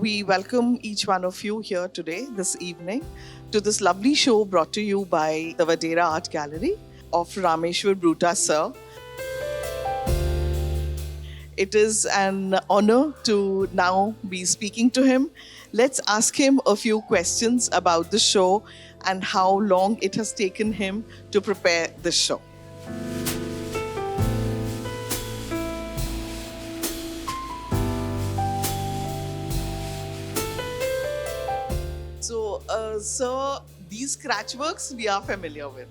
we welcome each one of you here today, this evening, to this lovely show brought to you by the Vadehra Art Gallery of Rameshwar Broota Sir. It is an honor to now be speaking to him. Let's ask him a few questions about the show and how long it has taken him to prepare this show. So, sir, these scratch works we are familiar with.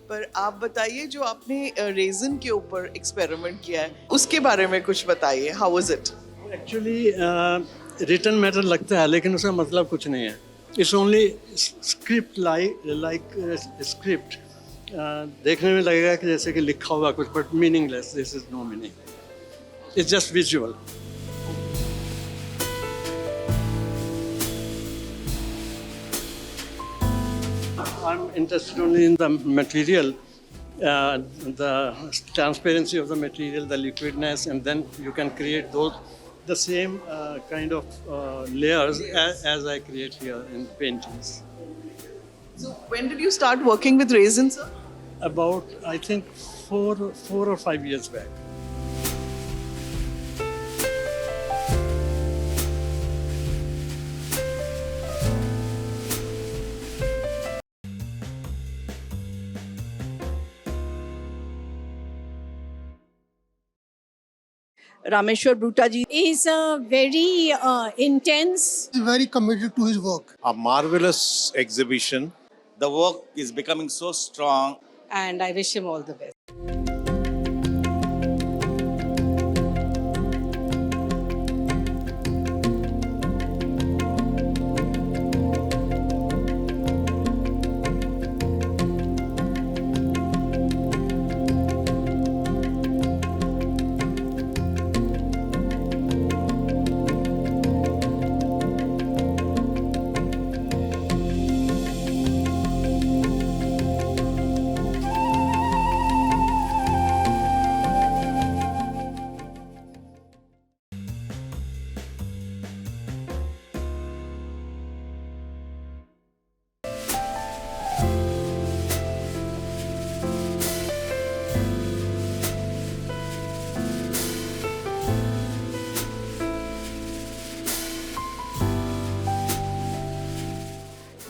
पर आप बताइए जो आपने resin के ऊपर experiment किया है उसके बारे में कुछ बताइए. How was it? Actually, written matter लगता है लेकिन उसका मतलब कुछ नहीं है. It's only script like script. देखने में लगेगा कि जैसे कि लिखा हुआ कुछ, but meaningless. This is no meaning. It's just visual. I'm interested only in the material, the transparency of the material, the liquidness, and then you can create the same kind of layers as I create here in paintings. So when did you start working with resin, sir? About, I think, 4 or 5 years back. Rameshwar Broota ji is a very intense. He's very committed to his work. A marvelous exhibition. The work is becoming so strong. And I wish him all the best.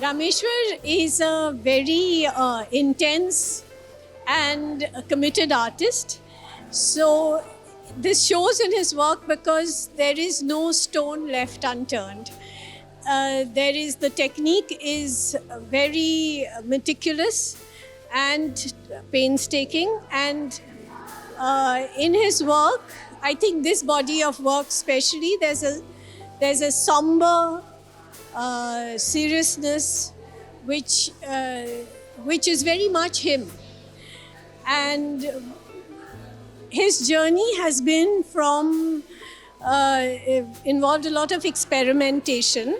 Rameshwar is a very intense and committed artist. So this shows in his work because there is no stone left unturned. The technique is very meticulous and painstaking, and in his work, I think this body of work especially, there's a somber seriousness which is very much him. And his journey has been from involved a lot of experimentation,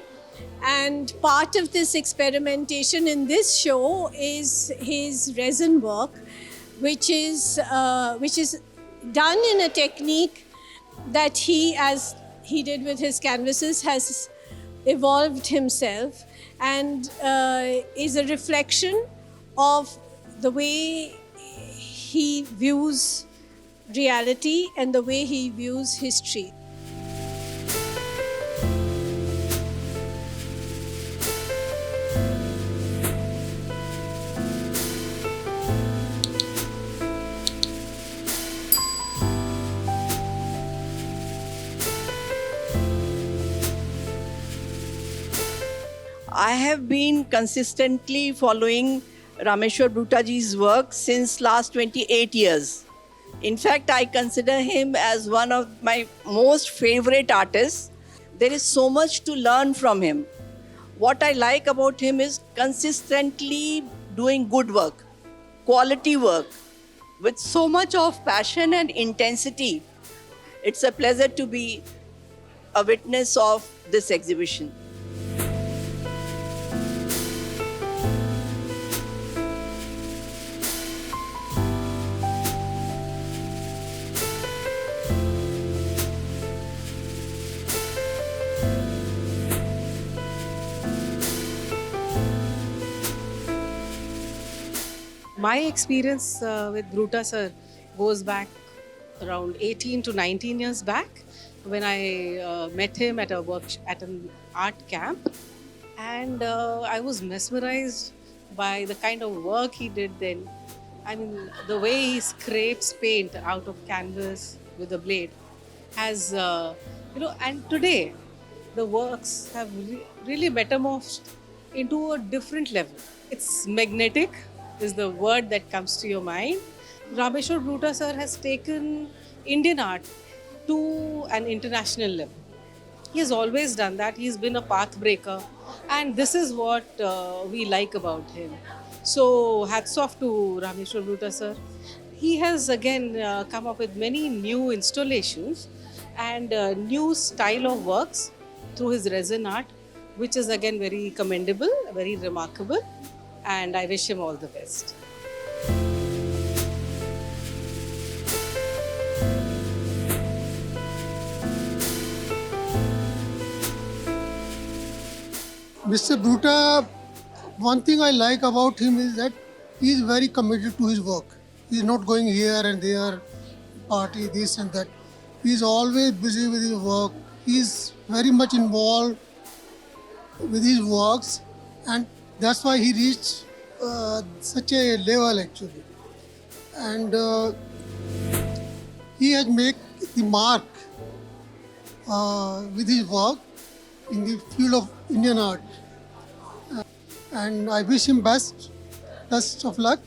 and part of this experimentation in this show is his resin work, which is done in a technique that he, as he did with his canvases, has evolved himself, and is a reflection of the way he views reality and the way he views history. I have been consistently following Rameshwar Broota ji's work since last 28 years. In fact, I consider him as one of my most favorite artists. There is so much to learn from him. What I like about him is consistently doing good work, quality work, with so much of passion and intensity. It's a pleasure to be a witness of this exhibition. My experience with Broota sir goes back around 18 to 19 years back when I met him at an art camp, and I was mesmerized by the kind of work he did then. I mean, the way he scrapes paint out of canvas with a blade has, and today the works have really metamorphed into a different level. It's magnetic, is the word that comes to your mind. Rameshwar Broota sir has taken Indian art to an international level. He has always done that. He's been a path breaker, and this is what we like about him. So, hats off to Rameshwar Broota sir. He has again come up with many new installations and new style of works through his resin art, which is again very commendable, very remarkable, and I wish him all the best. Mr. Broota, one thing I like about him is that he is very committed to his work. He is not going here and there, party, this and that. He is always busy with his work. He is very much involved with his works, and that's why he reached such a level actually. And he has made the mark with his work in the field of Indian art. And I wish him best of luck.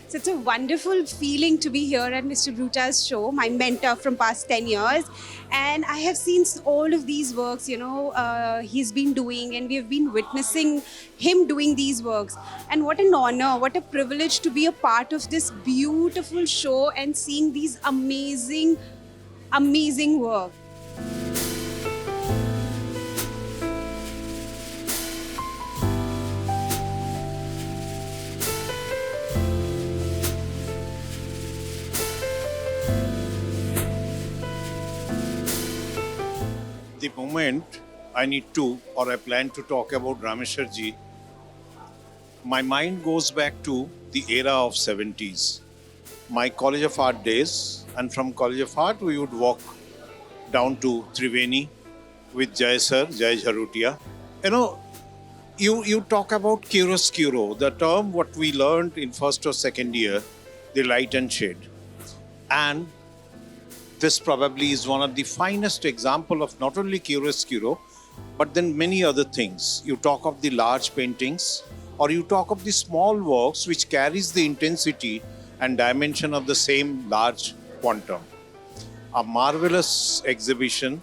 So it's a wonderful feeling to be here at Mr. Broota's show, my mentor from past 10 years. And I have seen all of these works, he's been doing, and we have been witnessing him doing these works. And what an honor, what a privilege to be a part of this beautiful show and seeing these amazing, amazing work. The moment I plan to talk about Rameshwar ji, my mind goes back to the era of 70s. My College of Art days, and from College of Art we would walk down to Triveni with Jai Sir, Jai Jharutia. You talk about chiaroscuro, the term what we learned in first or second year, the light and shade. And this probably is one of the finest example of not only chiaroscuro, but then many other things. You talk of the large paintings, or you talk of the small works which carries the intensity and dimension of the same large quantum. A marvelous exhibition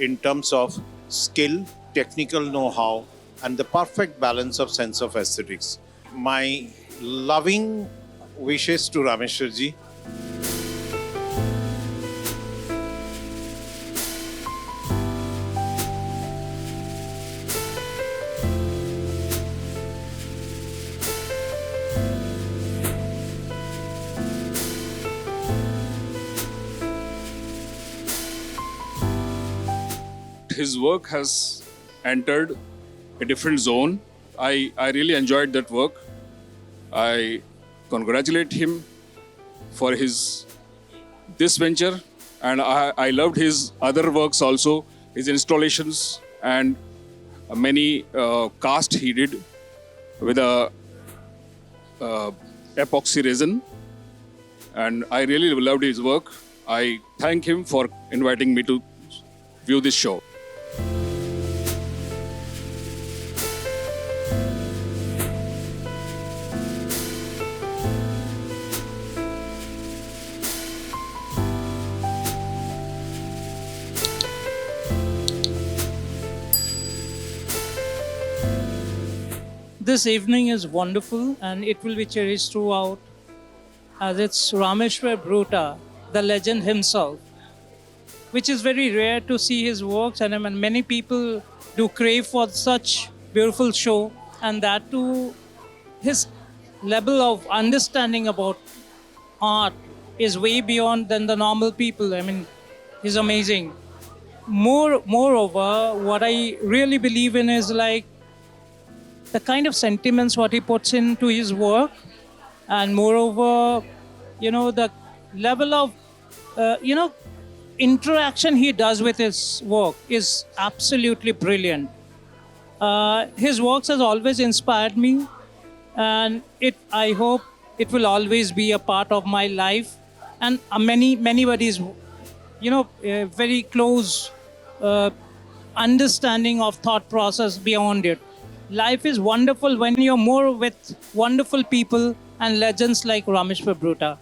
in terms of skill, technical know-how, and the perfect balance of sense of aesthetics. My loving wishes to Rameshwar ji. His work has entered a different zone. I really enjoyed that work. I congratulate him for this venture, and I loved his other works also, his installations and many cast he did with a epoxy resin, and I really loved his work. I thank him for inviting me to view this show. This evening is wonderful and it will be cherished throughout, as it's Rameshwar Broota, the legend himself, which is very rare to see his works, and many people do crave for such beautiful show, and that too, his level of understanding about art is way beyond than the normal people. He's amazing. Moreover, what I really believe in is like the kind of sentiments what he puts into his work, and moreover, the level of interaction he does with his work is absolutely brilliant. His works has always inspired me, and I hope it will always be a part of my life, and manybody's very close understanding of thought process beyond it. Life is wonderful when you're more with wonderful people and legends like Rameshwar Broota.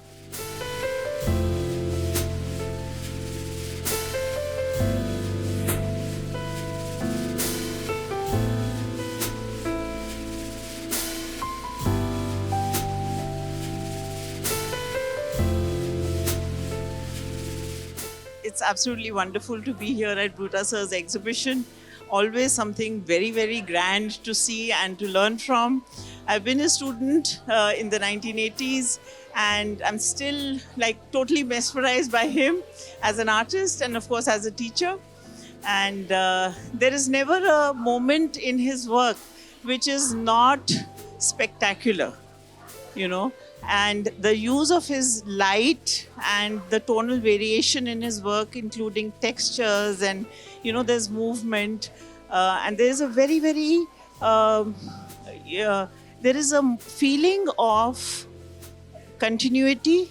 It's absolutely wonderful to be here at Broota Sir's exhibition. Always something very, very grand to see and to learn from. I've been a student in the 1980s, and I'm still like totally mesmerized by him as an artist and of course as a teacher. And there is never a moment in his work which is not spectacular, and the use of his light and the tonal variation in his work, including textures and there's movement, and there's a very, very there is a feeling of continuity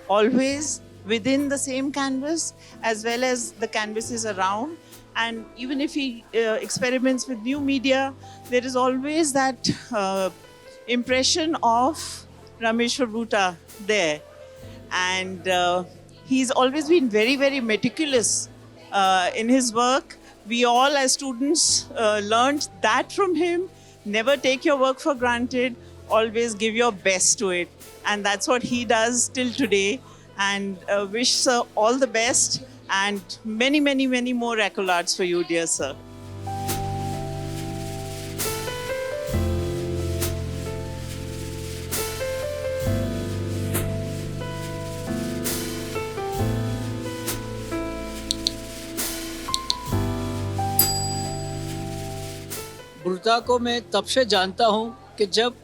always within the same canvas as well as the canvases around. And even if he experiments with new media, there is always that impression of Rameshwar Broota there. And he's always been very, very meticulous in his work. We all as students learned that from him. Never take your work for granted. Always give your best to it. And that's what he does till today. And wish Sir all the best and many, many, many more accolades for you, dear sir. ब्रूटा को मैं तब से जानता हूँ कि जब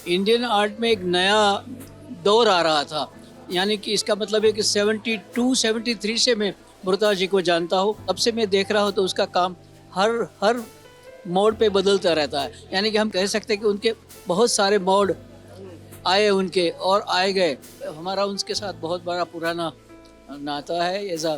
Indian art में एक नया दौर आ रहा था, यानी कि इसका मतलब है कि 72-73 से मैं ब्रूटा जी को जानता हूँ। तब से मैं देख रहा हूँ तो उसका काम हर मोड़ पे बदलता रहता है। यानी कि हम कह सकते हैं कि उनके बहुत सारे मोड़ आए उनके और आए गए। हमारा उनके साथ बहुत बड़ा पुराना नाता है as a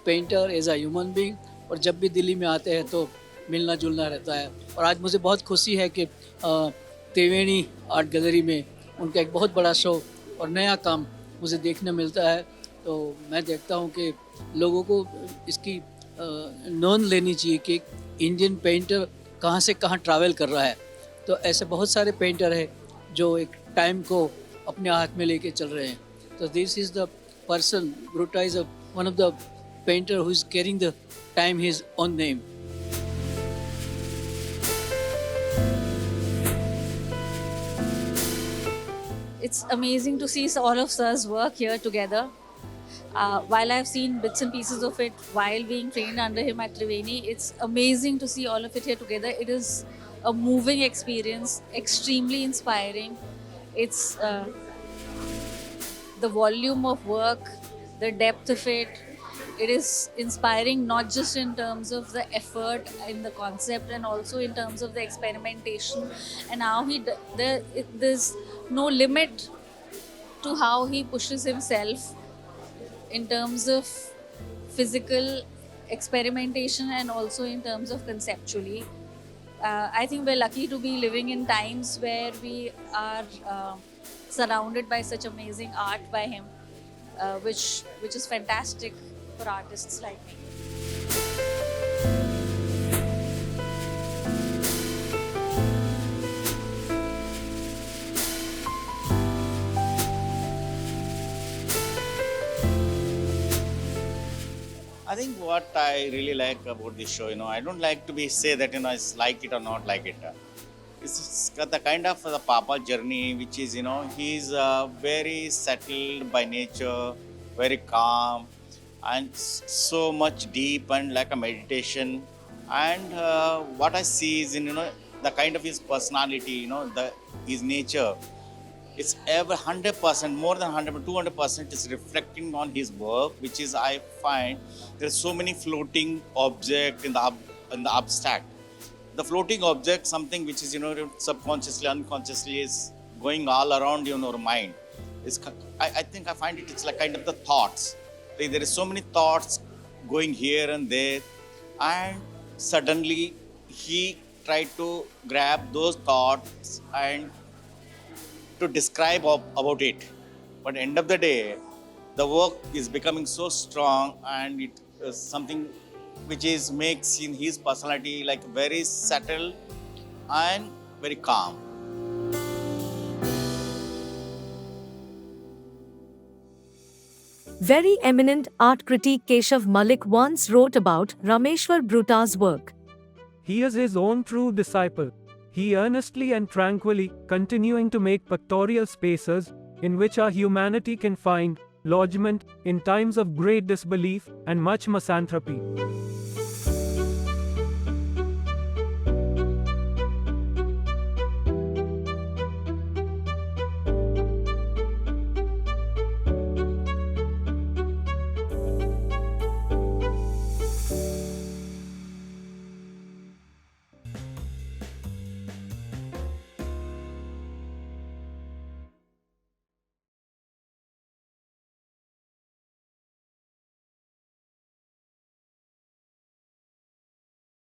painter, as a human being, और जब भी दिल्ली में आते हैं तो मिलना जुलना रहता है। और आज मुझे बहुत खुशी है कि त्रिवेणी आर्ट गैलरी में उनका एक बहुत बड़ा शो और नया काम मुझे देखने मिलता है। तो मैं देखता हूँ कि लोगों को इसकी नोन लेनी चाहिए कि इंडियन पेंटर कहाँ से कहाँ ट्रैवल कर रहा है। तो ऐसे बहुत सारे पेंटर हैं जो एक टाइम को अपने हाथ में लेके चल रहे हैं। तो this is the person, ब्रूटा is one of the painter who is carrying the time his own name. It's amazing to see all of Sir's work here together. While I've seen bits and pieces of it while being trained under him at Triveni, it's amazing to see all of it here together. It is a moving experience, extremely inspiring. It's the volume of work, the depth of it. It is inspiring not just in terms of the effort in the concept and also in terms of the experimentation and how there's no limit to how he pushes himself in terms of physical experimentation and also in terms of conceptually. I think we're lucky to be living in times where we are surrounded by such amazing art by him, which is fantastic for artists like me. I think what I really like about this show, I don't like to be say that it's like it or not like it. It's got the kind of the Papa journey, which is he's very settled by nature, very calm, and so much deep and like a meditation. And what I see is in the kind of his personality, his nature. It's ever 100%, more than 100, 200% is reflecting on his work, which is I find there's so many floating objects in the abstract. The floating object, something which is subconsciously, unconsciously is going all around your mind. I think I find it's like kind of the thoughts. There is so many thoughts going here and there, and suddenly he tried to grab those thoughts and to describe about it. But end of the day, the work is becoming so strong, and it is something which is makes in his personality like very subtle and very calm. Very eminent art critic Keshav Malik once wrote about Rameshwar Broota's work. He is his own true disciple. He earnestly and tranquilly continuing to make pictorial spaces in which our humanity can find lodgment in times of great disbelief and much misanthropy.